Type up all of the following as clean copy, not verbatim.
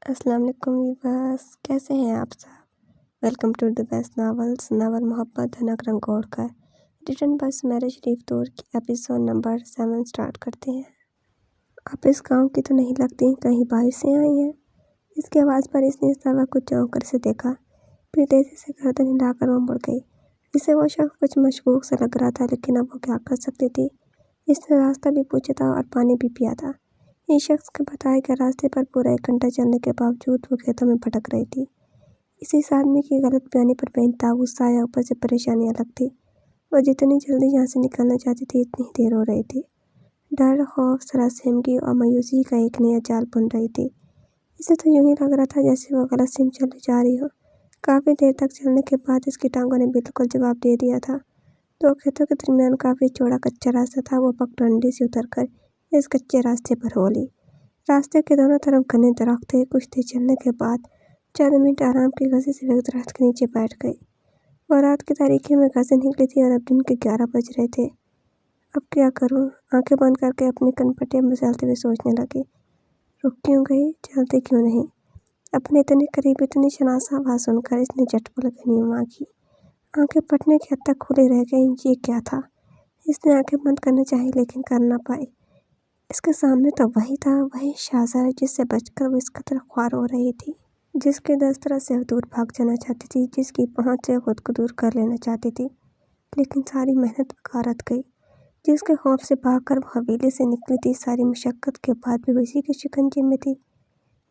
السلام علیکم ویورس، کیسے ہیں آپ سب؟ Welcome to the best novels, novel Mohabbat Dhanak رنگوڑ کا ریٹن بائی سمیرا شریف تور کی ایپیسوڈ نمبر 7 سٹارٹ کرتے ہیں۔ آپ اس گاؤں کی تو نہیں لگتی، کہیں باہر سے آئی ہیں؟ اس کی آواز پر اس نے اس طرح کچھ چونک کر سے دیکھا، پھر تیزی سے گردن ہلا کر وہ مڑ گئی۔ اسے وہ شخص کچھ مشکوک سا لگ رہا تھا، لیکن اب وہ کیا کر سکتی تھی؟ اس نے راستہ بھی پوچھا تھا اور پانی بھی پیا تھا۔ اس شخص کے بتائے گئے راستے پر پورا 1 گھنٹہ چلنے کے باوجود وہ کھیتوں میں بھٹک رہی تھی۔ اس آدمی کی غلط بیانی پر بے انتہا غصہ آیا، اوپر سے پریشانی الگ تھی۔ وہ جتنی جلدی یہاں سے نکلنا چاہتی تھی، اتنی ہی دیر ہو رہی تھی۔ ڈر، خوف، سراسیمگی اور مایوسی کا ایک نیا جال بن رہی تھی۔ اسے تو یوں ہی لگ رہا تھا جیسے وہ غلط سمت چلی جا رہی ہو۔ کافی دیر تک چلنے کے بعد اس کی ٹانگوں نے بالکل جواب دے دیا تھا۔ 2 کھیتوں کے درمیان کافی چوڑا کچا راستہ تھا۔ وہ پگڈنڈی سے اتر کر اس کچے راستے پر ہو لی۔ راستے کے دونوں طرف گھنے درخت تھے۔ کچھ دیر چلنے کے بعد چند منٹ آرام کی غرض سے وہ ایک درخت کے نیچے بیٹھ گئی۔ وہ رات کی تاریکی میں گھر سے نکلی تھی اور اب دن کے 11 بج رہے تھے۔ اب کیا کروں؟ آنکھیں بند کر کے اپنی کنپٹیاں مسلتے ہوئے سوچنے لگی۔ رک کیوں گئی؟ چلتے کیوں نہیں؟ اپنے اتنے قریب اتنی شناسا آواز سن کر اس نے جھٹ پلک نیما کی۔ آنکھیں پھٹنے کی حد تک کھلی رہ گئیں۔ یہ کیا تھا؟ اس نے آنکھیں بند کرنا چاہی، لیکن کر نہ پائی۔ اس کے سامنے تو وہی تھا، وہی شہزاد جس سے بچ کر وہ اس قدر خوار ہو رہی تھی، جس کے دسترس سے وہ دور بھاگ جانا چاہتی تھی، جس کی پہنچ سے خود کو دور کر لینا چاہتی تھی، لیکن ساری محنت غارت گئی، جس کے خوف سے بھاگ کر وہ حویلی سے نکلی تھی۔ ساری مشقت کے بعد بھی وہ اسی کے شکنجے میں تھی۔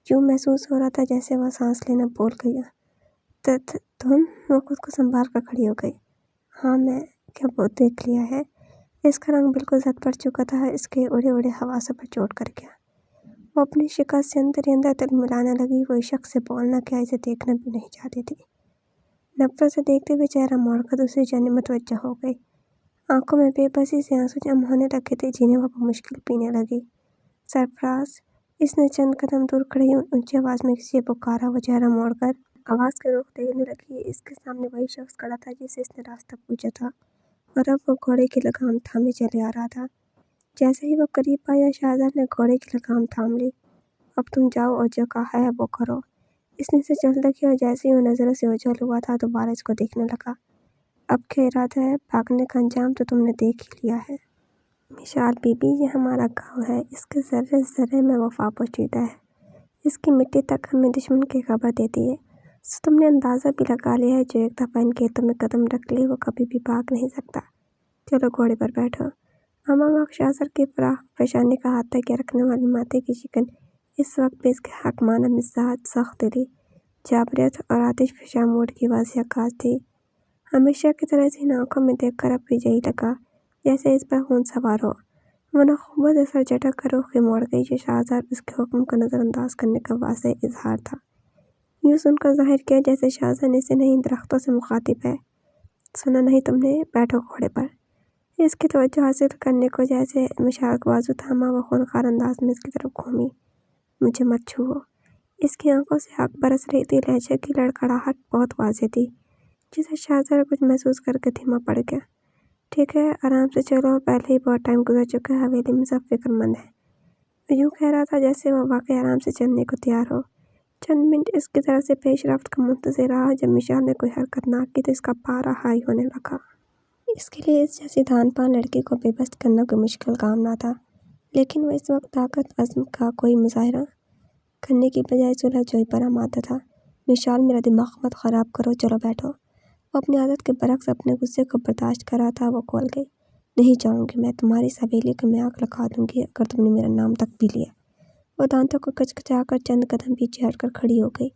یوں محسوس ہو رہا تھا جیسے وہ سانس لینا بھول گئی۔ تم؟ وہ خود کو سنبھال کر کھڑی ہو گئی۔ ہاں میں، کیا بہت دیکھ لیا ہے؟ اس کا رنگ بالکل زد پڑ چکا تھا، اس کے اڑے اڑے حواسوں پر چوٹ کر گیا۔ وہ اپنی شکست سے اندر ہی اندر تل ملانے لگی۔ وہ اس شخص سے بولنا کیا، اسے دیکھنا بھی نہیں چاہتی تھی۔ نفرت سے دیکھتے ہوئے چہرہ موڑ کر دوسری جانب متوجہ ہو گئی۔ آنکھوں میں بے بسی سے آنسو جمع ہونے لگے تھے، جنہیں وہ بمشکل پینے لگی۔ سرفراز! اس نے چند قدم دور کھڑی اونچی آواز میں کسی سے پکارا۔ وہ چہرہ موڑ کر آواز کی رخ دیکھنے لگی۔ اس کے سامنے وہی شخص کھڑا تھا جس سے اس نے راستہ پوچھا تھا، اور اب وہ گھوڑے کی لگام تھامے چلے آ رہا تھا۔ جیسے ہی وہ قریب آیا، شہزاد نے گھوڑے کی لگام تھام لی۔ اب تم جاؤ اور جو کہا ہے وہ کرو۔ اس نے اسے چلتے کیا، اور جیسے ہی وہ نظروں سے اوجھل ہوا تھا، دوبارہ اس کو دیکھنے لگا۔ اب کیا ارادہ ہے؟ بھاگنے کا انجام تو تم نے دیکھ ہی لیا ہے۔ مشال بی بی، یہ ہمارا گاؤں ہے، اس کے ذرے ذرے میں وفا پوشیدہ ہے۔ اس کی مٹی تک ہمیں دشمن کی خبر دیتی ہے۔ سو تم نے اندازہ بھی لگا لیا ہے، جو ایک دفعہ ان کھیتوں میں قدم رکھ لے، وہ کبھی بھی بھاگ نہیں سکتا۔ چلو گھوڑے پر بیٹھو۔ اماں بخشاسر کی فراخ پیشانی کا ہاتھ تکیہ رکھنے والی ماتے کی شکن اس وقت بھی اس کے حکمانہ مزاج، سخت دلی، جابریت اور آتش فشاں موڈ کی واضح عکاس تھی۔ ہمیشہ کی طرح اسے ان آنکھوں میں دیکھ کر اب بھی یہی لگا جیسے اس پر خون سوار ہو۔ وہ نخوبوں سے سر جھٹک کر رخ موڑ گئی۔ یہ شہزاد اس کے حکم کو نظر انداز کرنے کا واضح اظہار تھا۔ یوں سن کر ظاہر کیا جیسے شہزاد نے اسے نہیں درختوں سے مخاطب ہے۔ سنا نہیں تم نے؟ بیٹھو گھوڑے پر۔ اس کی توجہ حاصل کرنے کو جیسے مشال کا بازو تھاما، وہ خونخوار انداز میں اس کی طرف گھومی۔ مجھے مت چھوؤ۔ اس کی آنکھوں سے آگ برس رہی تھی۔ لہجے کی لڑکھڑاہٹ بہت واضح تھی، جسے شہزاد کچھ محسوس کر کے دھیما پڑ گیا۔ ٹھیک ہے، آرام سے چلو، پہلے ہی بہت ٹائم گزر چکا ہے، حویلی میں سب فکر مند ہے۔ وہ یوں کہہ رہا تھا جیسے وہ واقعی آرام سے چلنے کو تیار ہو۔ چند منٹ اس کی طرف سے پیش رفت کا منتظر رہا۔ جب مشال نے کوئی حرکت نہ کی تو اس کا پارا ہائی ہونے لگا۔ اس کے لیے اس جیسی دھان پان لڑکی کو بے بس کرنا کوئی مشکل کام نہ تھا، لیکن وہ اس وقت طاقت عزم کا کوئی مظاہرہ کرنے کی بجائے صلح جوئی پر آمادہ تھا۔ مشال، میرا دماغ مت خراب کرو، چلو بیٹھو۔ وہ اپنی عادت کے برعکس اپنے غصے کو برداشت کر رہا تھا۔ وہ کھول گئی۔ نہیں جاؤں گی میں، تمہاری اس حویلی کو میں آگ لگا دوں گی اگر تم نے میرا نام تک بھی لیا۔ وہ دانتوں کو کچکچا کر چند قدم پیچھے ہٹ کر کھڑی ہو گئی۔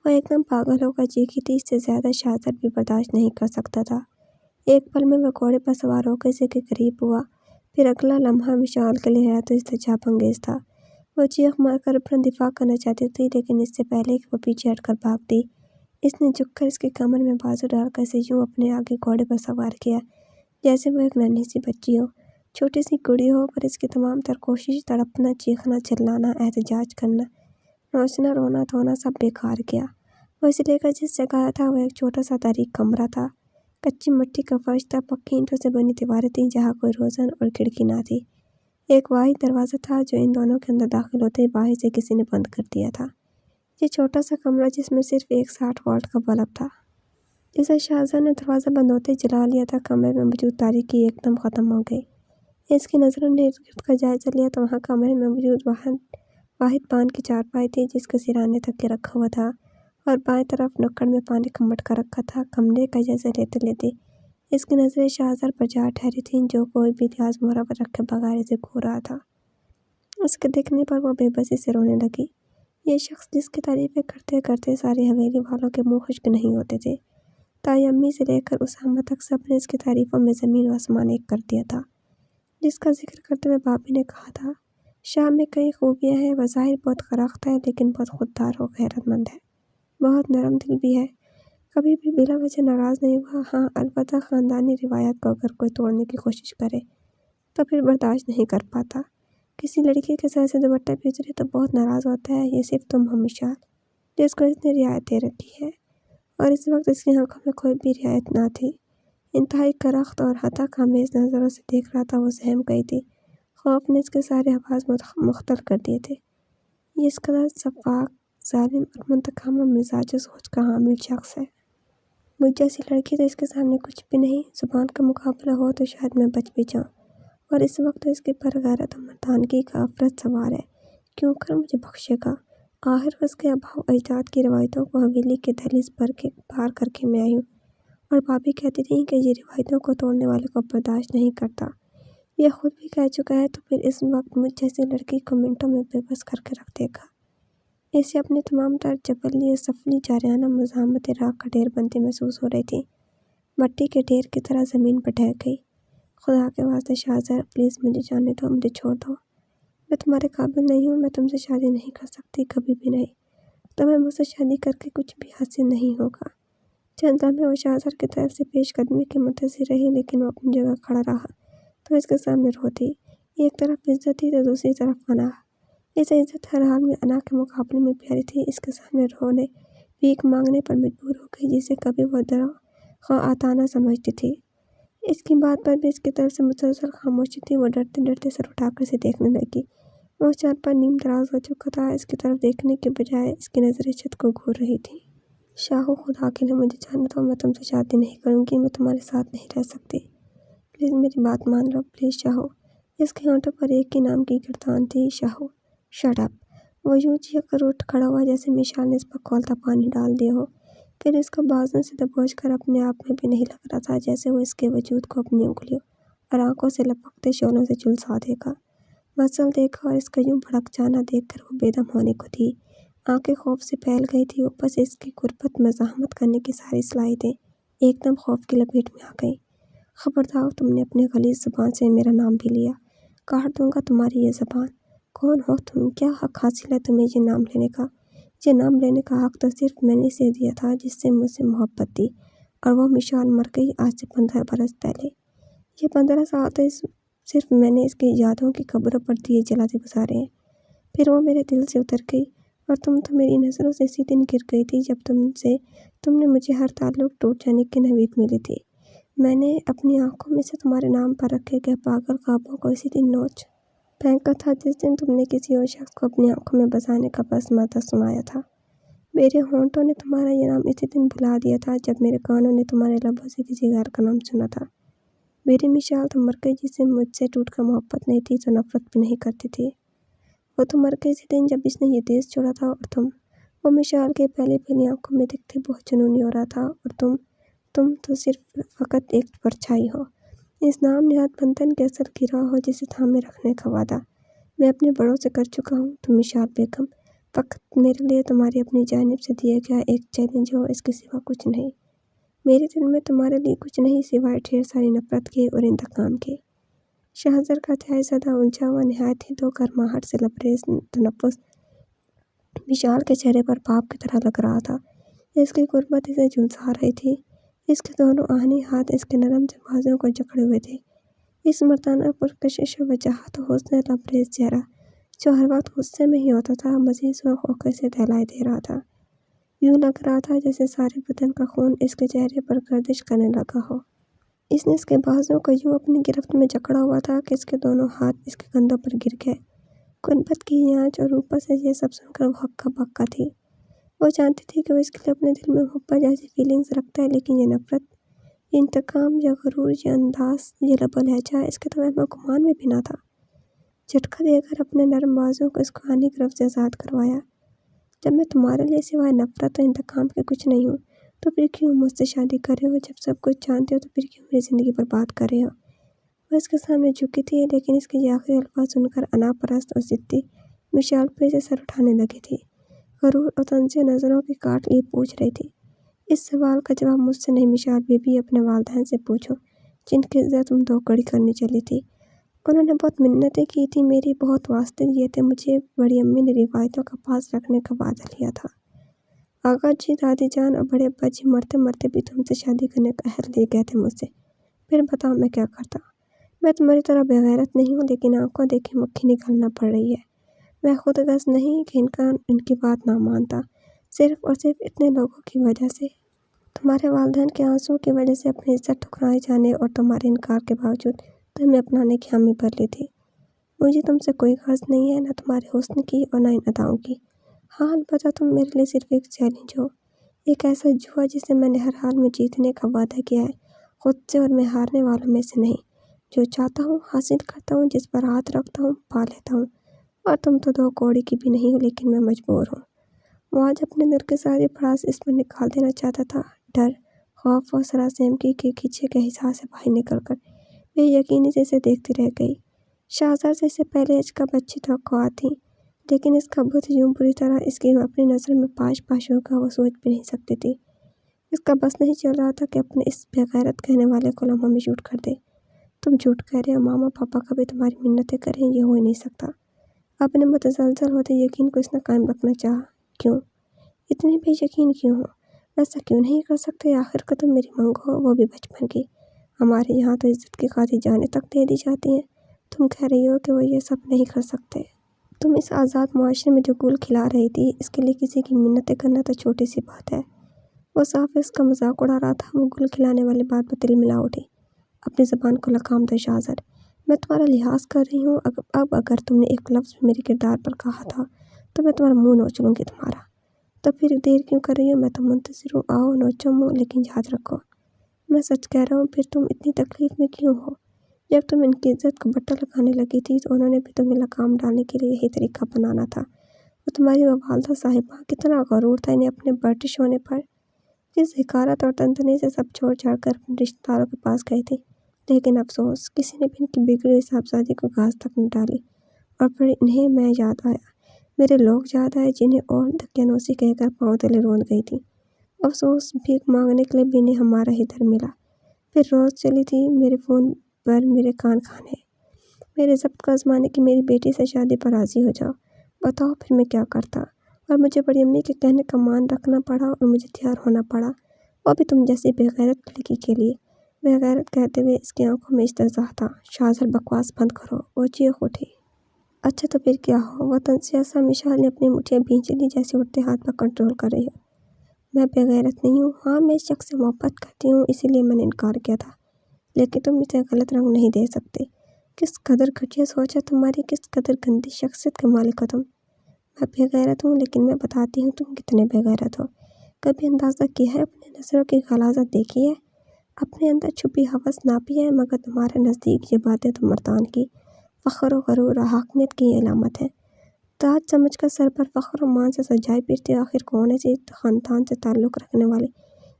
وہ ایک دم پاگل ہو کر چیخی تھی۔ اس سے زیادہ شہزاد بھی برداشت نہیں کر سکتا تھا۔ ایک پل میں وہ گھوڑے پر سوار ہو کر اسے کے قریب ہوا، پھر اگلا لمحہ مشال کے لیے حیرت و استعجاب انگیز تھا۔ وہ چیخ مار کر اپنا دفاع کرنا چاہتی تھی، لیکن اس سے پہلے کہ وہ پیچھے ہٹ کر بھاگتی، اس نے جھک کر اس کی کمر میں بازو ڈال کر اسے یوں اپنے آگے گھوڑے پر سوار کیا جیسے وہ ایک ننھی سی بچی ہو، چھوٹی سی گڑی ہو، پر اس کی تمام تر کوشش، تڑپنا، چیخنا، چلانا، احتجاج کرنا، نوچنا، رونا دھونا سب بیکار گیا۔ وہ اسے لے کر جس جگہ آیا تھا وہ ایک چھوٹا سا تاریک کمرہ تھا۔ کچی مٹی کا فرش تھا، پکی اینٹوں سے بنی دیواریں تھیں جہاں کوئی روزن اور کھڑکی نہ تھی۔ ایک واحد دروازہ تھا جو ان دونوں کے اندر داخل ہوتے ہی باہر سے کسی نے بند کر دیا تھا۔ یہ چھوٹا سا کمرہ جس میں صرف ایک 60 واٹ کا بلب تھا جسے شاہزادہ نے دروازہ بند ہوتے جلا لیا تھا، کمرے میں موجود تاریکی ایک دم ختم ہو گئی۔ اس کی نظروں نے ارد گرد کا جائزہ لیا تو وہاں کمرے میں موجود واحد پان کی چارپائی تھی جس کا سرانے تک کے رکھا ہوا تھا، اور بائیں طرف نکڑ میں پانی کا مٹکا رکھا تھا۔ کمرے کا جائزہ لیتے لیتے اس کی نظریں شاہزادہ پر جا ٹھہری تھیں جو کوئی بھی لحاظ مربت رکھے بغیر اسے گھور رہا تھا۔ اس کے دیکھنے پر وہ بے بسی سے رونے لگی۔ یہ شخص جس کی تعریفیں کرتے کرتے ساری حویلی والوں کے منہ خشک نہیں ہوتے تھے، تائی امی سے لے کر اسامہ تک سب نے اس کی تعریفوں میں زمین و آسمان ایک کر دیا تھا۔ جس کا ذکر کرتے ہوئے بابی نے کہا تھا، شاہ میں کئی خوبیاں ہیں، بظاہر بہت غرقت ہے لیکن بہت خوددار و غیرت مند ہے، بہت نرم دل بھی ہے، کبھی بھی بلا وجہ ناراض نہیں ہوا۔ ہاں البتہ خاندانی روایات کو اگر کوئی توڑنے کی کوشش کرے تو پھر برداشت نہیں کر پاتا۔ کسی لڑکی کے سر سے دوپٹہ بھی اترے تو بہت ناراض ہوتا ہے۔ یہ صرف تم ہو مشال، جس کو اس نے رعایت دے رکھی ہے، اور اس وقت اس کی آنکھوں میں کوئی بھی رعایت نہ تھی۔ انتہائی کرخت اور ہتک آمیز نظروں سے دیکھ رہا تھا۔ وہ سہم گئی تھی، خوف نے اس کے سارے حواس مختل کر دیے تھے۔ یہ اس قدر سفاک، ظالم اور منتقمہ مزاج و سوچ کا حامل شخص ہے۔ مجھ جیسی لڑکی تو اس کے سامنے کچھ بھی نہیں، زبان کا مقابلہ ہو تو شاید میں بچ بھی جاؤں، اور اس وقت تو اس کے پر غیرت و مردانگی کا افرط سوار ہے، کیوں کر مجھے بخشے گا۔ آخر اس کے آباء و اجداد کی روایتوں کو حویلی کے دہلیز پر پار کر کے میں آئی ہوں، اور بابی کہتی تھی کہ یہ روایتوں کو توڑنے والے کو برداشت نہیں کرتا۔ یہ خود بھی کہہ چکا ہے تو پھر اس وقت مجھ جیسی لڑکی کو منٹوں میں بے بس کر کے رکھ دے گا۔ اسے اپنی تمام تر جبلی سفلی جارحانہ مزاحمت راگ کا ڈھیر بنتی محسوس ہو رہی تھی۔ مٹی کے ڈھیر کی طرح زمین پر ڈھہ گئی۔ خدا کے واسطے شاہزادہ پلیز مجھے جانے دو، مجھے چھوڑ دو، میں تمہارے قابل نہیں ہوں، میں تم سے شادی نہیں کر سکتی، کبھی بھی نہیں، تمہیں مجھ سے شادی کر کے کچھ بھی حاصل نہیں ہوگا۔ چند لمحے وہ شاہزادہ کی طرف سے پیش قدمی کی منتظر رہی، لیکن وہ اپنی جگہ کھڑا رہا تو اس کے سامنے روتی۔ ایک طرف عزت تھی تو دوسری طرف انا۔ اس عزت ہر حال میں انا کے مقابلے میں پیاری تھی۔ اس کے سامنے رونے، بھیک مانگنے پر مجبور ہو گئی جسے کبھی وہ درخواہ عطا سمجھتی تھی۔ اس کی بات پر بھی اس کی طرف سے مسلسل خاموشی تھی۔ وہ ڈرتے ڈرتے سر اٹھا کر اسے دیکھنے لگی۔ وہ چار پر نیم دراز ہو چکا تھا، اس کی طرف دیکھنے کے بجائے اس کی نظریں چھت کو گھور رہی تھیں۔ شاہو خدا کے لیے مجھے جانے دو، میں تم سے شادی نہیں کروں گی، میں تمہارے ساتھ نہیں رہ سکتی، پلیز میری بات مان لو، پلیز شاہو۔ اس کے ہونٹوں پر ایک ہی نام کی گردان تھی، شاہو۔ Shut up. وہ یوں چیخ کر اٹھ کھڑا ہوا جیسے مشال نے اس پر کھولتا پانی ڈال دیا ہو، پھر اس کو بازوؤں سے دبوچ کر اپنے آپ میں بھی نہیں لگ رہا تھا جیسے وہ اس کے وجود کو اپنی انگلیوں اور آنکھوں سے لپکتے شعلوں سے جھلسا دے گا۔ مسل دیکھا اور اس کا یوں بھڑک جانا دیکھ کر وہ بے دم ہونے کو تھی۔ آنکھیں خوف سے پھیل گئی تھی، اوپر سے اس کی قربت مزاحمت کرنے کی ساری صلاحیتیں ایک دم خوف کی لپیٹ میں آ گئیں۔ خبردار، تم نے اپنی غلیظ زبان سے میرا نام بھی لیا، کاٹ دوں گا تمہاری یہ زبان۔ کون ہو تم؟ کیا حق حاصل ہے تمہیں یہ نام لینے کا؟ یہ نام لینے کا حق تو صرف میں نے اسے دیا تھا جس سے مجھ سے محبت تھی، اور وہ مشال مر گئی آج سے 15 برس پہلے۔ یہ 15 سال تو صرف میں نے اس کی یادوں کی قبروں پر دیے جلاتے گزارے ہیں، پھر وہ میرے دل سے اتر گئی، اور تم تو میری نظروں سے اسی دن گر گئی تھی جب تم نے مجھے ہر تعلق ٹوٹ جانے کی نوید ملی تھی۔ میں نے اپنی آنکھوں میں سے تمہارے نام پر رکھے گئے پاگل خوابوں کو اسی دن نوچ پھینکا تھا جس دن تم نے کسی اور شخص کو اپنی آنکھوں میں بسانے کا بس مدح سنایا تھا۔ میرے ہونٹوں نے تمہارا یہ نام اسی دن بھلا دیا تھا جب میرے کانوں نے تمہارے لبوں سے کسی غیر کا نام سنا تھا۔ میری مشال تو مر گئی جسے مجھ سے ٹوٹ کر محبت نہیں تھی تو نفرت بھی نہیں کرتی تھی۔ وہ تو مر گئی اسی دن جب اس نے یہ دیس چھوڑا تھا، اور وہ مشال کے پہلی پہلی آنکھوں میں دکھتے بہت جنونی ہو رہا تھا، اور تم تو صرف فقط ایک پرچھائی ہو، اس نام نہاد بندھن کے اثر کی راہ ہو جسے تھامے رکھنے کا وعدہ میں اپنے بڑوں سے کر چکا ہوں۔ تم مشال بیگم فقط میرے لیے تمہاری اپنی جانب سے دیا گیا ایک چیلنج ہو، اس کے سوا کچھ نہیں۔ میرے دل میں تمہارے لیے کچھ نہیں سوائے ڈھیر ساری نفرت کے اور انتقام کے۔ شاہزادہ کا اتھائی زدہ الجھا ہوا نہایت ہی دو گرماہٹ سے لبریز تنفس مشال کے چہرے پر پاپ کی طرح لگ رہا تھا۔ اس کی قربت اسے جھلسا رہی تھی، اس کے دونوں آہنی ہاتھ اس کے نرم سے بازوؤں کو جکڑے ہوئے تھے۔ اس مردانہ پرکشش و وجاہت و حسن لبریز چہرہ جو ہر وقت غصے میں ہی ہوتا تھا، مزید سرخ ہو کر اسے دہلائی دے رہا تھا۔ یوں لگ رہا تھا جیسے سارے بدن کا خون اس کے چہرے پر گردش کرنے لگا ہو۔ اس نے اس کے بازوؤں کو یوں اپنی گرفت میں جکڑا ہوا تھا کہ اس کے دونوں ہاتھ اس کے کندھوں پر گر گئے۔ قربت کی یہ آنچ اور اوپر سے یہ سب سن کر وہ ہکا بکا تھی۔ وہ جانتی تھی کہ وہ اس کے لیے اپنے دل میں محبت جیسی فیلنگز رکھتا ہے، لیکن یہ نفرت، یہ انتقام، یہ غرور، یہ انداز، یہ لب و لہجہ اس کے تو میں گمان میں بھی نہ تھا۔ جھٹکا دے کر اپنے نرم بازوں کو اس کہانی کی رفت سے آزاد کروایا۔ جب میں تمہارے لیے سوائے نفرت و انتقام کے کچھ نہیں ہوں تو پھر کیوں مجھ سے شادی کر رہے ہو؟ جب سب کچھ جانتے ہو تو پھر کیوں میری زندگی برباد کر رہے ہو؟ وہ اس کے سامنے جھکی تھی، لیکن اس کے یہ آخری الفاظ سن کر انا پرست اور ضدی مشال پھر سے سر اٹھانے لگی تھی۔ غرور اور تنزیہ نظروں کی کاٹ لیے پوچھ رہی تھی، اس سوال کا جواب مجھ سے نہیں مشال بی بی، اپنے والدین سے پوچھو جن کی عزت تم دھوکڑی کرنی چلی تھی۔ انہوں نے بہت منتیں کی تھی، میری بہت واسطے دیے تھے، مجھے بڑی امی نے روایتوں کا پاس رکھنے کا وعدہ لیا تھا۔ آغا جی، دادی جان اور بڑے ابا جی مرتے مرتے بھی تم سے شادی کرنے کا عہد لے گئے تھے مجھ سے۔ پھر بتاؤ میں کیا کرتا؟ میں تمہاری طرح بغیرت نہیں ہوں، لیکن آنکھوں دیکھے مکھی نکالنا پڑ رہی ہے۔ میں خود غرض نہیں کہ ان کی بات نہ مانتا، صرف اور صرف اتنے لوگوں کی وجہ سے، تمہارے والدین کے آنسوؤں کی وجہ سے، اپنی عزت ٹھکرائے جانے اور تمہارے انکار کے باوجود تمہیں اپنانے کی حامی بھر لی تھی۔ مجھے تم سے کوئی غرض نہیں ہے، نہ تمہارے حسن کی اور نہ ان اداؤں کی۔ ہاں، البتہ تم میرے لیے صرف ایک چیلنج ہو، ایک ایسا جوا جسے میں نے ہر حال میں جیتنے کا وعدہ کیا ہے خود سے، اور میں ہارنے والوں میں سے نہیں۔ جو چاہتا ہوں حاصل کرتا ہوں، جس پر ہاتھ رکھتا ہوں پا لیتا ہوں، اور تم تو دو کوڑی کی بھی نہیں ہو، لیکن میں مجبور ہوں۔ وہ آج اپنے دل کی ساری بھڑاس اس پر نکال دینا چاہتا تھا، ڈر، خوف اور سراسیمگی کے کھچے کے حصار سے باہر نکل کر بے یقینی سے اسے دیکھتی رہ گئی۔ شاہزار سے اس سے پہلے عجب اچھی توقعات تھیں، لیکن اس کا بت یوں بری طرح اس کی اپنی نظر میں پاش پاش ہوگا وہ سوچ بھی نہیں سکتی تھی۔ اس کا بس نہیں چل رہا تھا کہ اپنے اس بغیرت کہنے والے کو لمحوں میں جھوٹ کر دے۔ تم جھوٹ کہہ رہے ہو، ماما پاپا کبھی تمہاری منتیں کریں، یہ ہو ہی نہیں سکتا۔ اپنے متزلزل ہوتے یقین کو اس نے قائم رکھنا چاہا۔ کیوں اتنی بے یقین کیوں ہو؟ ایسا کیوں نہیں کر سکتے؟ آخر کو تم میری منگو ہو، وہ بھی بچپن کی۔ ہمارے یہاں تو عزت کی خاطر جانیں تک دے دی جاتی ہیں، تم کہہ رہی ہو کہ وہ یہ سب نہیں کر سکتے؟ تم اس آزاد معاشرے میں جو گل کھلا رہی تھی، اس کے لیے کسی کی منتیں کرنا تو چھوٹی سی بات ہے۔ وہ صاف اس کا مذاق اڑا رہا تھا۔ وہ گل کھلانے والی بات پر دل ملا اٹھی۔ اپنی زبان کو لگام دو شاہزاد، میں تمہارا لحاظ کر رہی ہوں، اب اگر تم نے ایک لفظ بھی میرے کردار پر کہا تھا تو میں تمہارا منہ نوچ لوں گی تمہارا۔ تو پھر دیر کیوں کر رہی ہو؟ میں تو منتظر ہوں، آؤ نوچو منہ، لیکن یاد رکھو میں سچ کہہ رہا ہوں۔ پھر تم اتنی تکلیف میں کیوں ہو؟ جب تم ان کی عزت کو بٹا لگانے لگی تھی تو انہوں نے بھی تمہیں لگام ڈالنے کے لیے یہی طریقہ بنانا تھا۔ وہ تمہاری وہ والدہ صاحبہ، کتنا غرور تھا انہیں اپنے برٹش ہونے پر، جس حقارت اور تنتنی سے سب چھوڑ چھاڑ کر اپنے رشتہ داروں کے پاس گئی تھی۔ لیکن افسوس، کسی نے بھی ان کی بگڑی ہوئی صاحبزادی کو گھاس تک نہ ڈالی۔ اور پھر انہیں میں یاد آیا، میرے لوگ یاد آئے، جنہیں اور دقیانوسی کہہ کر پاؤں تلے روند گئی تھی۔ افسوس، بھیک مانگنے کے لیے بھی انہیں ہمارا ہی در ملا۔ پھر روز چلی تھی میرے فون پر میرے کان کھانے، میرے ضبط کا آزمانے کہ میری بیٹی سے شادی پر راضی ہو جاؤ۔ بتاؤ پھر میں کیا کرتا؟ اور مجھے بڑی امی کے کہنے کا مان رکھنا پڑا اور مجھے تیار ہونا پڑا، وہ بھی تم جیسی بغیرت لڑکی کے لیے۔ بغیرت کہتے ہوئے اس کی آنکھوں میں استحضاء تھا۔ شاہزار بکواس بند کرو، وہ چیخ اٹھی۔ اچھا تو پھر کیا ہو؟ وہ تنزیہ سا مشال نے اپنی مٹھیاں بھینچ لی جیسے اٹھتے ہاتھ پر کنٹرول کر رہی ہو۔ میں بغیرت نہیں ہوں، ہاں میں اس شخص سے محبت کرتی ہوں، اسی لیے میں نے انکار کیا تھا، لیکن تم اسے غلط رنگ نہیں دے سکتے۔ کس قدر گھٹیا سوچ ہے تمہاری، کس قدر گندی شخصیت کے مالک ہو تم۔ میں بغیرت ہوں، لیکن میں بتاتی ہوں تم کتنے بغیرت ہو۔ کبھی اندازہ کیا ہے؟ اپنے نظروں کی غلاظت دیکھی ہے؟ اپنے اندر چھپی ہوس ناپی ہے؟ مگر تمہارے نزدیک یہ باتیں تو مردان کی فخر و غرور اور حاکمیت کی علامت ہے۔ تاج سمجھ کر سر پر فخر و مان سے سجائے پھرتی، آخر کون ایسی خاندان سے تعلق رکھنے والے،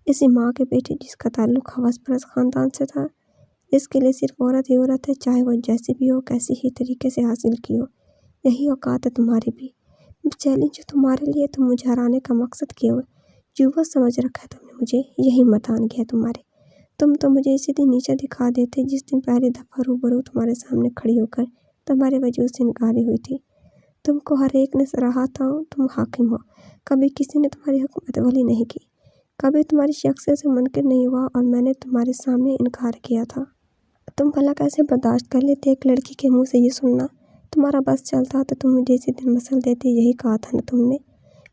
اسی ماں کے بیٹے جس کا تعلق ہوس پرست خاندان سے تھا، جس کے لیے صرف عورت ہی عورت ہے، چاہے وہ جیسی بھی ہو، کیسی ہی طریقے سے حاصل کی ہو۔ یہی اوقات ہے تمہاری بھی۔ چیلنج تمہارے لیے، تم مجھے ہرانے کا مقصد کیے ہوئے جوا سمجھ رکھا ہے تم نے مجھے، یہی مردانگی ہے تمہارے۔ تم تو مجھے اسی دن نیچا دکھا دیتے جس دن پہلی دفعہ روبرو تمہارے سامنے کھڑی ہو کر تمہارے وجود سے انکاری ہوئی تھی۔ تم کو ہر ایک نے سراہا تھا، تم حاکم ہو، کبھی کسی نے تمہاری حکومت ولی نہیں کی، کبھی تمہاری شخصیت سے منکر نہیں ہوا، اور میں نے تمہارے سامنے انکار کیا تھا۔ تم بھلا کیسے برداشت کر لیتے ایک لڑکی کے منہ سے یہ سننا؟ تمہارا بس چلتا تو تم مجھے اسی دن مسل دیتے، یہی کہا تھا نا تم نے۔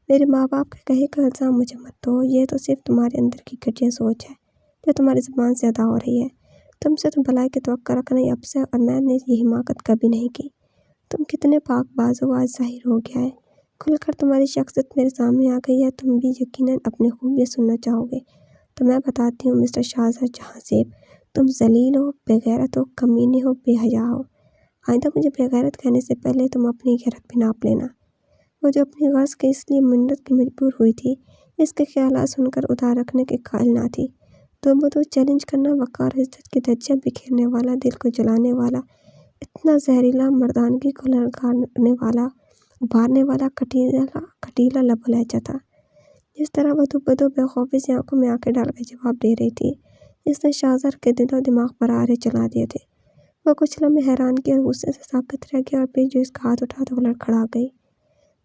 میرے ماں باپ کے کہے کا الزام مجھے مت دو، یہ تو صرف تمہارے اندر کی گھٹیا سوچ ہے جو تمہاری زبان سے ادا ہو رہی ہے۔ تم سے تو بھلائی کی توقع رکھنا ہی اب سے، اور میں نے یہ حماقت کبھی نہیں کی۔ تم کتنے پاک باز ہو، آج ظاہر ہو گیا ہے۔ کھل کر تمہاری شخصیت میرے سامنے آ گئی ہے، تم بھی یقیناً اپنی خوبیاں سننا چاہو گے۔ تو میں بتاتی ہوں مسٹر شاہزاد جہاں زیب، تم ذلیل ہو، بے غیرت ہو، کمینے ہو، بے حیا ہو۔ آئندہ مجھے بے غیرت کہنے سے پہلے تم اپنی غیرت بھی ناپ لینا۔ وہ جو اپنی غرض کے اس لیے منت کی مجبور ہوئی تھی، اس کے خیالات سن کر ادھار رکھنے کے قائل نہ تھی۔ دو بدو چیلنج کرنا، وقار و عزت کی دھجیاں بکھیرنے والا، دل کو جلانے والا، اتنا زہریلا، مردانگی کو للکارنے والا، ابھارنے والا کٹیلا لب و لہجہ تھا۔ جس طرح وہ دو بدو بے خوفی سے آنکھوں میں آنکھیں ڈال کے جواب دے رہی تھی، جس نے شاہزاد کے دل و دماغ پر آرے چلا دیے تھے۔ وہ کچھ لمحے حیرانگی اور غصے سے ساکت رہ گیا، اور پھر جو اس کا ہاتھ اٹھا تو وہ لڑکھڑا گئی۔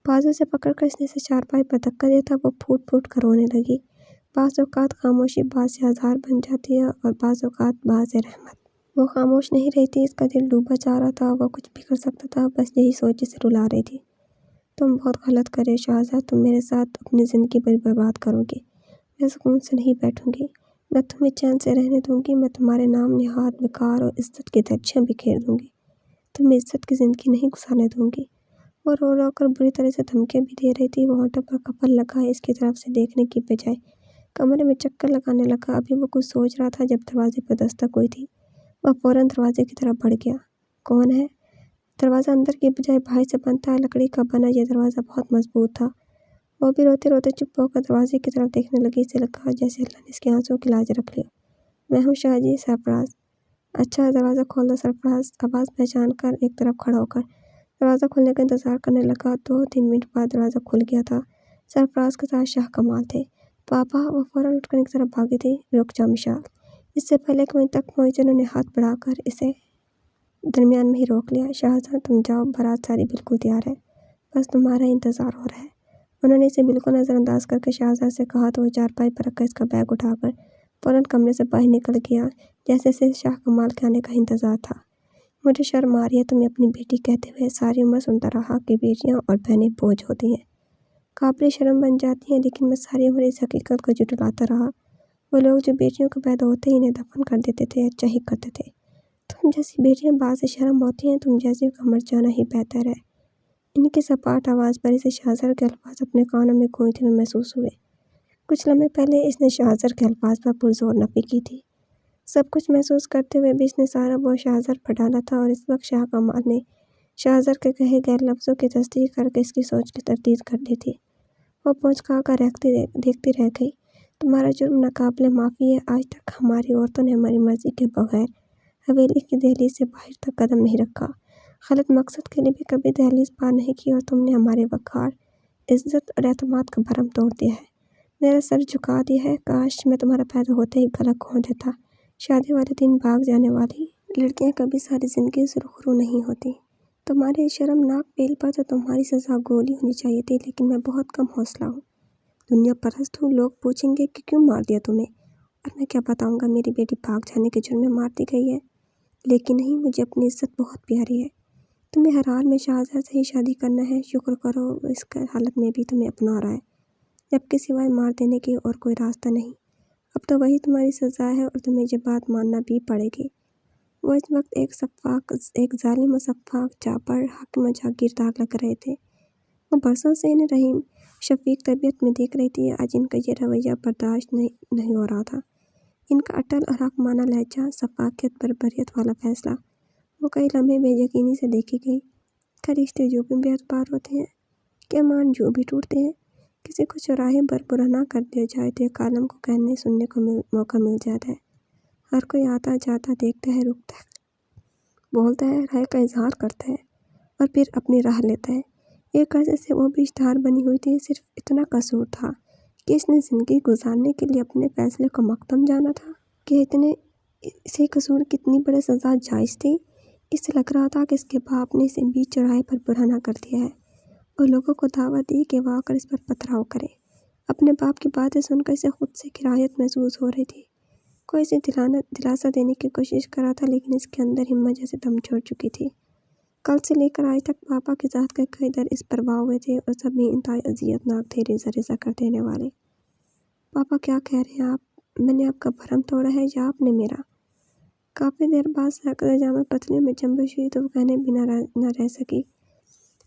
بازو سے پکڑ کر اس نے اسے چارپائی پر دھکا دیا تھا۔ وہ پھوٹ پھوٹ کر رونے لگی۔ بعض اوقات خاموشی باعث آزار بن جاتی ہے، اور بعض اوقات باعث رحمت۔ وہ خاموش نہیں رہی تھی، اس کا دل ڈوبا جا رہا تھا، وہ کچھ بھی کر سکتا تھا، بس یہی سوچ اسے رلا رہی تھی۔ تم بہت غلط کر رہے ہو شاہزاد، تم میرے ساتھ اپنی زندگی برباد کرو گی۔ میں سکون سے نہیں بیٹھوں گی، نہ تمہیں چین سے رہنے دوں گی۔ میں تمہارے نام نہاد وقار اور عزت کی دھجیاں بکھیر دوں گی، تمہیں عزت کی زندگی نہیں گزارنے دوں گی۔ وہ رو رو کر بری طرح سے دھمکیاں بھی دے رہی تھی۔ وہ ہونٹوں پر کپل لگائے اس کی طرف سے دیکھنے کی بجائے کمرے میں چکر لگانے لگا۔ ابھی وہ کچھ سوچ رہا تھا جب دروازے پر دستک ہوئی تھی۔ وہ فوراً دروازے کی طرف بڑھ گیا۔ کون ہے؟ دروازہ اندر کی بجائے باہر سے بنتا ہے، لکڑی کا بنا یہ دروازہ بہت مضبوط تھا۔ وہ بھی روتے روتے چپ ہو کر دروازے کی طرف دیکھنے لگی۔ اسے لگا جیسے اللہ نے اس کے آنسوؤں کی لاج رکھ لیا۔ میں ہوں شاہ جی، سرفراز۔ اچھا، دروازہ کھول دو سرفراز۔ آواز پہچان کر ایک طرف کھڑا ہو کر دروازہ کھلنے کا انتظار کرنے لگا۔ 2-3 منٹ بعد دروازہ کھل گیا تھا۔ سرفراز کے ساتھ شاہ کمال تھے۔ پاپا! وہ فوراً اٹھ کر ایک طرف بھاگی تھی۔ رک جا مشال۔ اس سے پہلے کہ وہ ان تک پہنچے، انہوں نے ہاتھ بڑھا کر اسے درمیان میں ہی روک لیا۔ شاہزاد تم جاؤ، بارات ساری بالکل تیار ہے، بس تمہارا انتظار ہو رہا ہے۔ انہوں نے اسے بالکل نظر انداز کر کے شاہزاد سے کہا تو وہ چارپائی پر رکھا اس کا بیگ اٹھا کر فوراً کمرے سے باہر نکل گیا، جیسے اسے شاہ کمال کے آنے کا انتظار تھا۔ مجھے شرم آ رہی ہے تمہیں اپنی بیٹی کہتے ہوئے۔ ساری عمر سنتا رہا کہ بیٹیاں اور بہنیں بوجھ ہوتی ہیں، قابل شرم بن جاتی ہیں، لیکن میں ساری عمر اس حقیقت کو جھٹلاتا رہا۔ وہ لوگ جو بیٹیوں کو پیدا ہوتے ہی انہیں دفن کر دیتے تھے، اچھا ہی کرتے تھے۔ تم جیسی بیٹیاں باعث شرم ہوتی ہیں، تم جیسی کا مر جانا ہی بہتر ہے۔ ان کی سپاٹ آواز پر اسے شاہزاد کے الفاظ اپنے کانوں میں گونجتے ہوئے محسوس ہوئے۔ کچھ لمحے پہلے اس نے شاہزاد کے الفاظ پر پرزور نفی کی تھی۔ سب کچھ محسوس کرتے ہوئے بھی اس نے سارا بوجھ شاہزاد پر ڈالا تھا، اور اس وقت شاہ کمال نے شاہزاد کے کہے گئے لفظوں کی تصدیق کر کے اس کی سوچ کی تردید کر دی تھی۔ وہ پونچھ کھا کر دیکھتی رہ گئی۔ تمہارا جرم ناقابل معافی ہے۔ آج تک ہماری عورتوں نے ہماری مرضی کے بغیر حویلی کی دہلیز سے باہر تک قدم نہیں رکھا، غلط مقصد کے لیے بھی کبھی دہلیز پار نہیں کی، اور تم نے ہمارے وقار، عزت اور اعتماد کا بھرم توڑ دیا ہے، میرا سر جھکا دیا ہے۔ کاش میں تمہارا پیدا ہوتے ہی گلا گھونٹ دیتا۔ شادی والے دن بھاگ جانے والی لڑکیاں کبھی ساری زندگی سرخرو نہیں ہوتی۔ تمہاری شرمناک بیل پر تو تمہاری سزا گولی ہونی چاہیے تھی، لیکن میں بہت کم حوصلہ ہوں، دنیا پرست ہوں۔ لوگ پوچھیں گے کہ کیوں مار دیا تمہیں، اور میں کیا بتاؤں گا میری بیٹی بھاگ جانے کے جرم میں مار دی گئی ہے۔ لیکن نہیں، مجھے اپنی عزت بہت پیاری ہے۔ تمہیں ہر حال میں شاہزاد سے ہی شادی کرنا ہے۔ شکر کرو اس حالت میں بھی تمہیں اپنا رہا ہے، جبکہ سوائے مار دینے کے اور کوئی راستہ نہیں۔ اب تو وہی تمہاری سزا ہے، اور تمہیں یہ بات ماننا بھی پڑے گی۔ وہ اس وقت ایک ظالم و سفاک، جابر، حاکم و جاگیردار لگ رہے تھے۔ وہ برسوں سے انہیں رحیم شفیق طبیعت میں دیکھ رہی تھی۔ آج ان کا یہ رویہ برداشت نہیں ہو رہا تھا، ان کا اٹل اور حاکمانہ لہجہ، شفافیت، بربریت والا فیصلہ۔ وہ کئی لمحے بے یقینی سے دیکھی گئی۔ کیا رشتے جو بھی بے اعتبار ہوتے ہیں، کیا مان جو بھی ٹوٹتے ہیں، کسی کو چوراہے پر برا نہ کر دیا جائے تو ایک عالم کو کہنے سننے کو موقع مل جاتا ہے۔ ہر کوئی آتا جاتا دیکھتا ہے، رکتا ہے، بولتا ہے، رائے کا اظہار کرتا ہے، اور پھر اپنی راہ لیتا ہے۔ ایک عرصے سے وہ بھی اشتہار بنی ہوئی تھی۔ صرف اتنا قصور تھا کہ اس نے زندگی گزارنے کے لیے اپنے فیصلے کو مقدم جانا تھا، کہ اسی قصور کی اتنی بڑی سزا جائز تھی۔ اسے لگ رہا تھا کہ اس کے باپ نے اسے بیچ چوراہے پر برا نہ کر دیا ہے، اور لوگوں کو دعوت دی کہ وہ آ کر اس پر پتھراؤ کرے۔ اپنے باپ کی باتیں سن کر اسے خود سے کراہیت محسوس ہو رہی تھی۔ کوئی اسے دلاسا دینے کی کوشش کر رہا تھا، لیکن اس کے اندر ہمت جیسے دم چھوڑ چکی تھی۔ کل سے لے کر آج تک پاپا کی ذات کے کئی در اس پر واہ ہوئے تھے، اور سبھی انتہائی اذیت ناک تھے، ریزہ ریزہ کر دینے والے۔ پاپا کیا کہہ رہے ہیں آپ؟ میں نے آپ کا بھرم توڑا ہے یا آپ نے میرا؟ کافی دیر بعد سرکزہ جامہ پتلیوں میں جنبش ہوئی تو وہ کہنے بھی نہ رہ سکی۔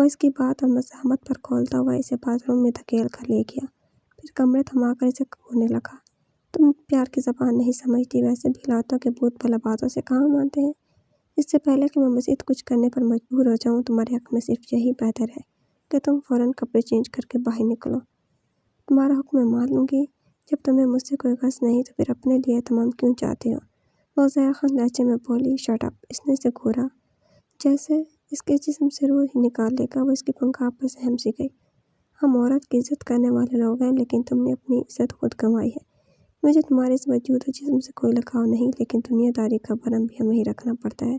وہ اس کی بات اور مزاحمت پر کھولتا ہوا اسے باتھ روم میں دھکیل کر لے گیا، پھر کمرے تھما کر اسے گھورنے لگا۔ تم پیار کی زبان نہیں سمجھتی، ویسے بھی لاتوں کے بھوت بھلا باتوں سے کہاں مانتے ہیں۔ اس سے پہلے کہ میں مزید کچھ کرنے پر مجبور ہو جاؤں، تمہارے حق میں صرف یہی بہتر ہے کہ تم فوراً کپڑے چینج کر کے باہر نکلو۔ تمہارا حکم میں مان لوں گی، جب تمہیں مجھ سے کوئی غرض نہیں تو پھر اپنے لیے اہتمام کیوں چاہتے ہو؟ وہ ضیا خان لہجے میں بولی۔ Shut up! اس نے اسے گھورا، جیسے اس کے جسم سے روح ہی نکال لے گا۔ وہ اس کی پنکھا پر سہم سی گئی۔ ہم عورت کی عزت کرنے والے لوگ ہیں، لیکن تم نے اپنی عزت خود گنوائی ہے۔ مجھے تمہارے اس وجود و جسم سے کوئی لگاؤ نہیں، لیکن دنیا داری کا بھرم بھی ہمیں ہی رکھنا پڑتا ہے۔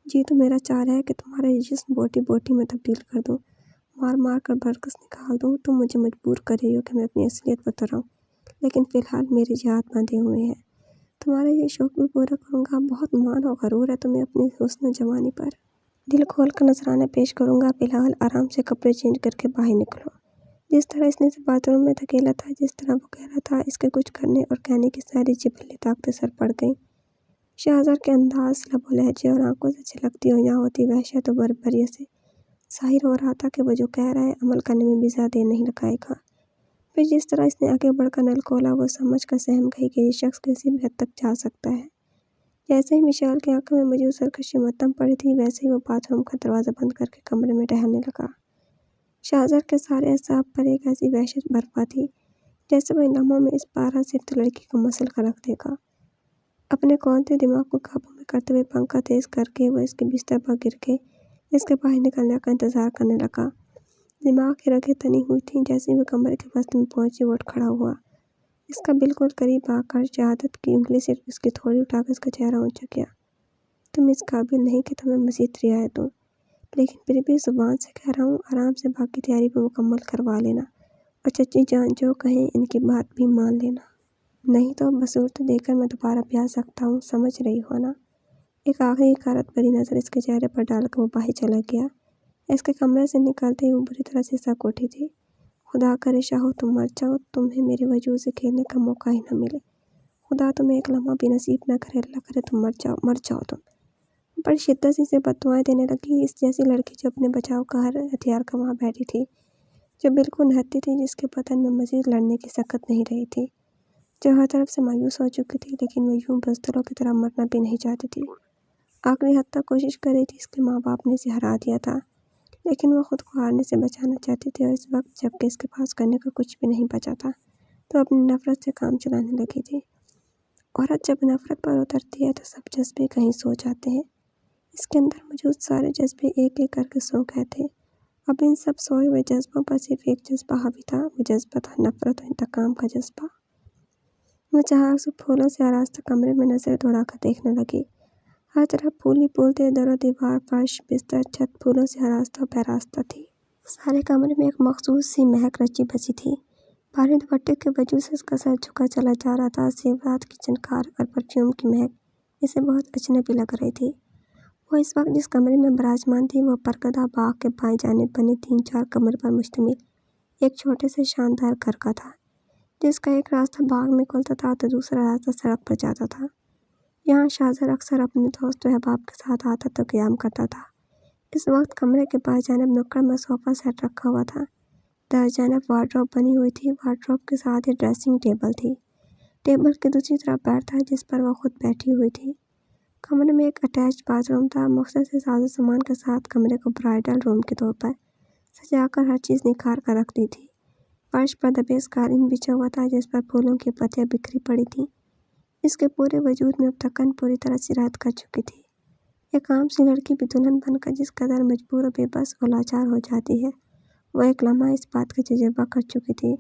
جی تو میرا چاہ رہا ہے کہ تمہارا یہ جسم بوٹی بوٹی میں تبدیل کر دوں، مار مار کر برکس نکال دوں۔ تم مجھے مجبور کر رہی ہو کہ میں اپنی اصلیت بتراؤں، لیکن فی الحال میرے جہاد بندھے ہوئے ہیں۔ تمہارا یہ شوق بھی پورا کروں گا۔ بہت مان و غرور ہے تمہیں اپنی حسن و جوانی پر۔ دل کھول کر نذرانے پیش کروں گا۔ فی الحال آرام سے کپڑے چینج کر کے باہر نکلو۔ جس طرح اس نے اسے باتھ روم میں دھکیلا تھا، جس طرح وہ کہہ رہا تھا، اس کے کچھ کرنے اور کہنے کی ساری جبلی طاقتیں سر پڑ گئیں۔ شہزار کے انداز، لب و لہجے اور آنکھوں سے چھلکتی ہو یا ہوتی وحشت و بربریت سے ظاہر ہو رہا تھا کہ وہ جو کہہ رہا ہے عمل کرنے میں بھی زیادہ دیر نہیں لگائے گا۔ پھر جس طرح اس نے آگے بڑھ کر نل کھولا، وہ سمجھ کر سہم گئی کہ یہ شخص کسی بھی حد تک جا سکتا ہے۔ جیسے ہی مشال کی آنکھوں میں موجود سرکشی متم پڑی تھی، ویسے ہی وہ باتھ روم کا دروازہ بند کر کے کمرے میں ٹہلنے لگا۔ شہزار کے سارے اعصاب پر ایک ایسی وحشت برپا تھی جیسے وہ ان لمحوں میں اس پارہ صفت لڑکی کو مسل کر رکھ دے گا۔ اپنے کھولتے دماغ کو قابو میں کرتے ہوئے پنکھا تیز کر کے وہ اس کے بستر پر گر کے اس کے باہر نکلنے کا انتظار کرنے لگا۔ دماغ کی رگیں تنی ہوئی تھیں۔ جیسے ہی وہ کمرے کے وسط میں پہنچی، وہ اٹھ کھڑا ہوا۔ اس کا بالکل قریب آ کر شہادت کی انگلی سے اس کی تھوڑی اٹھا کر اس کا چہرہ اونچا کیا۔ تم اس قابل نہیں کہ تمہیں مزید رعایت دوں، لیکن پھر بھی زبان سے کہہ رہا ہوں، آرام سے باقی تیاری بھی مکمل کروا لینا، اور چچی جان جو کہیں ان کی بات بھی مان لینا۔ نہیں تو بصورت دیکھ کر میں دوبارہ بھی آ سکتا ہوں، سمجھ رہی ہو نا؟ ایک آخری حقارت بھری نظر اس کے چہرے پر ڈال کر وہ باہر چلا گیا۔ اس کے کمرے سے نکلتے ہی وہ بری طرح سے سک اٹھی تھی۔ خدا کرے شاہو تم مر جاؤ، تمہیں میرے وجود سے کھیلنے کا موقع ہی نہ ملے۔ خدا تمہیں ایک لمحہ بھی نصیب نہ کرے، اللہ کرے تم مر جاؤ تم۔ بڑی شدت سے اسے بددعائیں دینے لگی۔ اس جیسی لڑکی جو اپنے بچاؤ کا ہر ہتھیار کا وہاں بیٹھی تھی، جو بالکل نہتی تھی، جس کے بدن میں مزید لڑنے کی سکت نہیں رہی تھی، جو ہر طرف سے مایوس ہو چکی تھی، لیکن وہ یوں بزدلوں کی طرح مرنا بھی نہیں چاہتی تھی۔ آخری حد تک کوشش کر رہی تھی۔ اس کے ماں باپ نے اسے ہرا دیا تھا، لیکن وہ خود کو ہارنے سے بچانا چاہتی تھی، اور اس وقت جب کہ اس کے پاس کرنے کو کچھ بھی نہیں بچا تھا، تو اپنی نفرت سے کام چلانے لگی تھی۔ عورت جب نفرت پر اترتی ہے تو سب جذبے کہیں سو جاتے ہیں۔ اس کے اندر موجود سارے جذبے ایک ایک کر کے سو گئے تھے۔ اب ان سب سوئے ہوئے جذبوں پر صرف ایک جذبہ حاوی تھا، وہ جذبہ تھا نفرت و انتقام کا جذبہ۔ وہ چہار سو پھولوں سے آراستہ کمرے میں نظر دوڑا کر دیکھنے لگی۔ ہر طرف پھول ہی پھول تھے، در و دیوار، فرش، بستر، چھت پھولوں سے آراستہ و پیراستہ تھی۔ سارے کمرے میں ایک مخصوص سی مہک رچی بسی تھی۔ بھاری دوپٹے کے وجود سے اس کا سر جھکا چلا جا رہا تھا۔ زیورات کی چنکار اور پرفیوم کی مہک اسے بہت اجنبی لگ رہی تھی۔ وہ اس وقت جس کمرے میں براجمان تھی، وہ پرگدہ باغ کے بائیں جانب بنے 3-4 کمرے پر مشتمل ایک چھوٹے سے شاندار گھر کا تھا، جس کا ایک راستہ باغ میں کھلتا تھا تو دوسرا راستہ سڑک پر جاتا تھا۔ یہاں شہزار اکثر اپنے دوست و احباب کے ساتھ آتا تو قیام کرتا تھا۔ اس وقت کمرے کے بائیں جانب نکڑ میں صوفہ سیٹ رکھا ہوا تھا۔ دائیں جانب وارڈروب بنی ہوئی تھی۔ وارڈروب کے ساتھ ہی ڈریسنگ ٹیبل تھی۔ ٹیبل کی دوسری طرف بیڈ تھا، جس پر وہ خود بیٹھی ہوئی تھی۔ کمرے میں ایک اٹیچ باتھ روم تھا۔ مختصر ساز و سامان کے ساتھ کمرے کو برائڈل روم کے طور پر سجا کر ہر چیز نکھار کر رکھ دی تھی۔ فرش پر دبیز قالین بچھا ہوا تھا، جس پر پھولوں کی پتیاں بکھری پڑی تھیں۔ اس کے پورے وجود میں اب تھکن پوری طرح سرایت کر چکی تھی۔ ایک عام سی لڑکی بھی دلہن بن کر جس قدر مجبور و بے بس اور لاچار ہو جاتی ہے، وہ ایک لمحہ اس بات کا تجربہ کر چکی تھی۔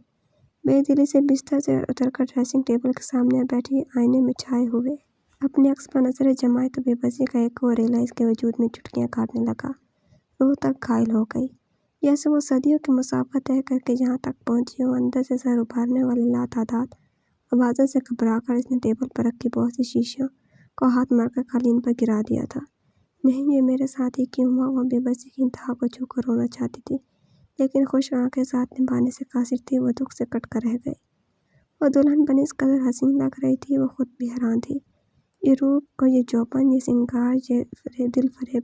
بے دلی سے بستر سے اتر کر ڈریسنگ ٹیبل کے سامنے بیٹھی آئینے میں چھائے ہوئے اپنے عکس پر نظریں جمائی تو بے بسی کا ایک اور ریلا اس کے وجود میں چٹکیاں کاٹنے لگا۔ روح تک گھائل ہو گئی، جیسے وہ صدیوں کی مسافت طے کر کے جہاں تک پہنچی ہو۔ اندر سے سر ابھارنے والی لاتعداد آوازوں سے گھبرا کر اس نے ٹیبل پر رکھی بہت سی شیشیوں کو ہاتھ مار کر قالین پر گرا دیا تھا۔ نہیں، یہ میرے ساتھ ہی کیوں ہوا؟ وہ بے بسی کی انتہا کو چھو کر رونا چاہتی تھی، لیکن خشک آنکھیں ساتھ نبھانے سے قاصر تھی۔ وہ دکھ سے کٹ کر رہ گئی۔ وہ دلہن بنی اس قدر حسین لگ رہی تھی، وہ خود بھی حیران تھی۔ یہ روپ اور یہ جوبن، یہ سنگار، یہ دل فریب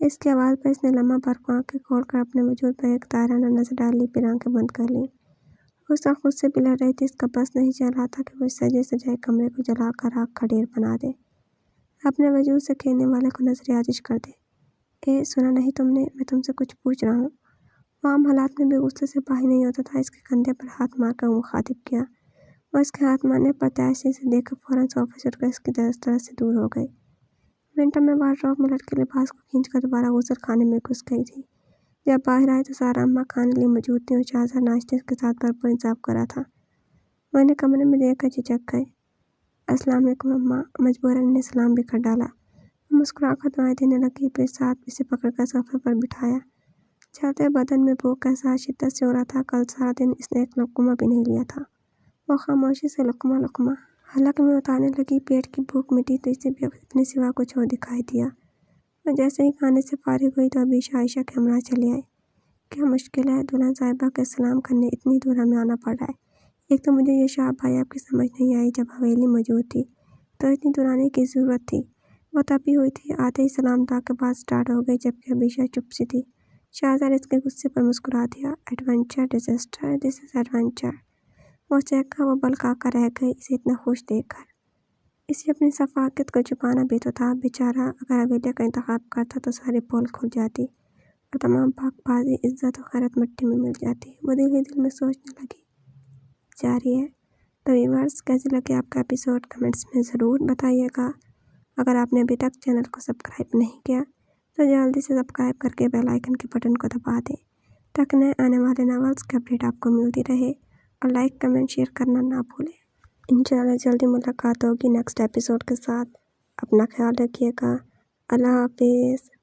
اس کی آواز پر اس نے لمحہ بھر کو آنکھیں کھول کر اپنے وجود پر ایک طائرانہ نظر ڈال لی، پھر آنکھیں بند کر لیں۔ اس وقت خود سے بھی لڑ رہی تھی، اس کا بس نہیں چل رہا تھا کہ وہ اس سجے سجائے کمرے کو جلا کر آگ کا ڈھیر بنا دے، اپنے وجود سے کھیلنے والے کو نظر آتش کر دے۔ سنا نہیں تم نے؟ میں تم سے کچھ پوچھ رہا ہوں۔ وہ عام حالات میں بھی غصے سے باہر نہیں ہوتا تھا۔ اس کے کندھے پر ہاتھ مار کر مخاطب کیا۔ وہ اس کے ہاتھ مارنے پر تیاسی سے دیکھ کر فوراً صوفے سے اٹھ کر اس کی طرف سے دور ہو گئی۔ منٹوں میں وارڈروب میں لٹکے لباس کو کھینچ کر دوبارہ غسل خانے میں گھس گئی تھی۔ جب باہر آئی تو سارا اماں کھانے لیے موجود تھیں اور شہزاد ناشتے کے ساتھ بھرپور انتظام کر رہا تھا۔ وہ انہیں کمرے میں دیکھ کر جھجک گئے۔ السلام علیکم اماں۔ مجبوراً انہیں سلام بھی کر ڈالا۔ وہ مسکرا کر دعائیں دینے لگی، پھر ساتھ اسے پکڑ کر صوفے پر بٹھایا۔ چلتے بدن میں بھوک کا احساس شدت سے ہو رہا تھا۔ کل سارا دن اس نے ایک لقمہ بھی نہیں لیا تھا۔ وہ خاموشی سے لقمہ حلق میں اتارنے لگی۔ پیٹ کی بھوک مٹی تو اسے بھی اپنے سوا کچھ اور دکھائی دیا۔ وہ جیسے ہی کھانے سے فارغ ہوئی تو ابھی عائشہ کے ہمراہ چلی آئی۔ کیا مشکل ہے؟ دلہن صاحبہ کے سلام کرنے اتنی دور ہمیں آنا پڑ رہا ہے۔ ایک تو مجھے یہ شاہ بھائی آپ کی سمجھ نہیں آئی، جب حویلی موجود تھی تو اتنی دور آنے کی ضرورت تھی۔ وہ تپی ہوئی تھی۔ آتے ہی سلام دعا کے بعد سٹارٹ ہو گئی، جبکہ عائشہ چپ سی تھی۔ شہزاد اس کے غصے پر مسکرا دیا۔ ایڈونچر ڈیزاسٹر، دس از ایڈونچر۔ وہ چہکا، وہ بلکا کر رہ گئی اسے اتنا خوش دیکھ کر۔ اسے اپنی صفاقت کو چھپانا بھی تو تھا بیچارہ۔ اگر حویلی کا انتخاب کرتا تو ساری پول کھل جاتی اور تمام پاک بازی، عزت و خیرت مٹی میں مل جاتی۔ وہ دل ہی دل میں سوچنے لگی۔ جاری ہے۔ تو ویورز، کیسے لگے آپ کا ایپیسوڈ کمنٹس میں ضرور بتائیے گا۔ اگر آپ نے ابھی تک چینل کو سبسکرائب نہیں کیا تو جلدی سے سبسکرائب کر کے بیل آئیکن کے بٹن کو دبا دیں تاکہ نئے آنے والے ناولز کی اپڈیٹ آپ کو ملتی رہے، اور لائک، کمنٹ، شیئر کرنا نہ بھولیں۔ انشاءاللہ جلدی ملاقات ہوگی نیکسٹ ایپیسوڈ کے ساتھ۔ اپنا خیال رکھیے گا۔ اللہ حافظ۔